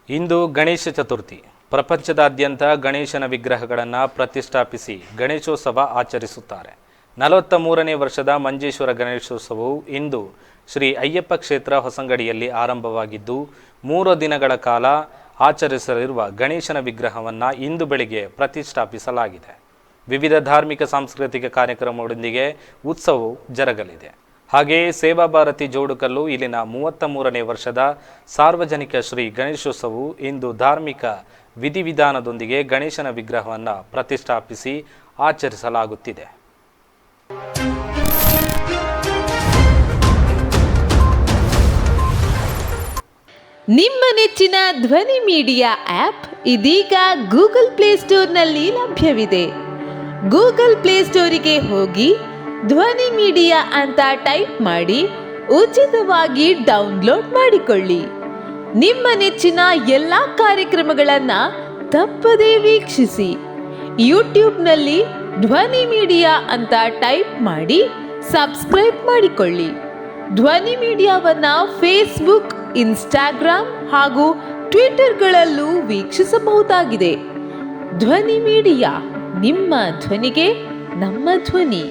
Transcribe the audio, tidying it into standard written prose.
ಇಂದು ಗಣೇಶ ಚತುರ್ಥಿ. ಪ್ರಪಂಚದಾದ್ಯಂತ ಗಣೇಶನ ವಿಗ್ರಹಗಳನ್ನು ಪ್ರತಿಷ್ಠಾಪಿಸಿ ಗಣೇಶೋತ್ಸವ ಆಚರಿಸುತ್ತಾರೆ. 43ನೇ ವರ್ಷದ ಮಂಜೇಶ್ವರ ಗಣೇಶೋತ್ಸವವು ಇಂದು ಶ್ರೀ ಅಯ್ಯಪ್ಪ ಕ್ಷೇತ್ರ ಹೊಸಂಗಡಿಯಲ್ಲಿ ಆರಂಭವಾಗಿದ್ದು 3 ದಿನಗಳ ಕಾಲ ಆಚರಿಸಲಿರುವ ಗಣೇಶನ ವಿಗ್ರಹವನ್ನು ಇಂದು ಬೆಳಿಗ್ಗೆ ಪ್ರತಿಷ್ಠಾಪಿಸಲಾಗಿದೆ. ವಿವಿಧ ಧಾರ್ಮಿಕ ಸಾಂಸ್ಕೃತಿಕ ಕಾರ್ಯಕ್ರಮಗಳೊಂದಿಗೆ ಉತ್ಸವವು ಜರುಗಲಿದೆ. ಹಾಗೆಯೇ ಸೇವಾ ಭಾರತಿ ಜೋಡುಕಲ್ಲು ಇಲ್ಲಿನ 33ನೇ ವರ್ಷದ ಸಾರ್ವಜನಿಕ ಶ್ರೀ ಗಣೇಶೋತ್ಸವವು ಇಂದು ಧಾರ್ಮಿಕ ವಿಧಿವಿಧಾನದೊಂದಿಗೆ ಗಣೇಶನ ವಿಗ್ರಹವನ್ನು ಪ್ರತಿಷ್ಠಾಪಿಸಿ ಆಚರಿಸಲಾಗುತ್ತಿದೆ. ನಿಮ್ಮ ನೆಚ್ಚಿನ ಧ್ವನಿ ಮೀಡಿಯಾ ಆ್ಯಪ್ ಇದೀಗ ಗೂಗಲ್ ಪ್ಲೇಸ್ಟೋರ್ನಲ್ಲಿ ಲಭ್ಯವಿದೆ. ಗೂಗಲ್ ಪ್ಲೇಸ್ಟೋರಿಗೆ ಹೋಗಿ ಧ್ವನಿ ಮೀಡಿಯಾ ಅಂತ ಟೈಪ್ ಮಾಡಿ ಉಚಿತವಾಗಿ ಡೌನ್ಲೋಡ್ ಮಾಡಿಕೊಳ್ಳಿ. ನಿಮ್ಮ ನೆಚ್ಚಿನ ಎಲ್ಲ ಕಾರ್ಯಕ್ರಮಗಳನ್ನು ತಪ್ಪದೇ ವೀಕ್ಷಿಸಿ. ಯೂಟ್ಯೂಬ್ನಲ್ಲಿ ಧ್ವನಿ ಮೀಡಿಯಾ ಅಂತ ಟೈಪ್ ಮಾಡಿ ಸಬ್ಸ್ಕ್ರೈಬ್ ಮಾಡಿಕೊಳ್ಳಿ. ಧ್ವನಿ ಮೀಡಿಯಾವನ್ನು ಫೇಸ್ಬುಕ್, ಇನ್ಸ್ಟಾಗ್ರಾಮ್ ಹಾಗೂ ಟ್ವಿಟರ್ಗಳಲ್ಲೂ ವೀಕ್ಷಿಸಬಹುದಾಗಿದೆ. ಧ್ವನಿ ಮೀಡಿಯಾ, ನಿಮ್ಮ ಧ್ವನಿಗೆ ನಮ್ಮ ಧ್ವನಿ.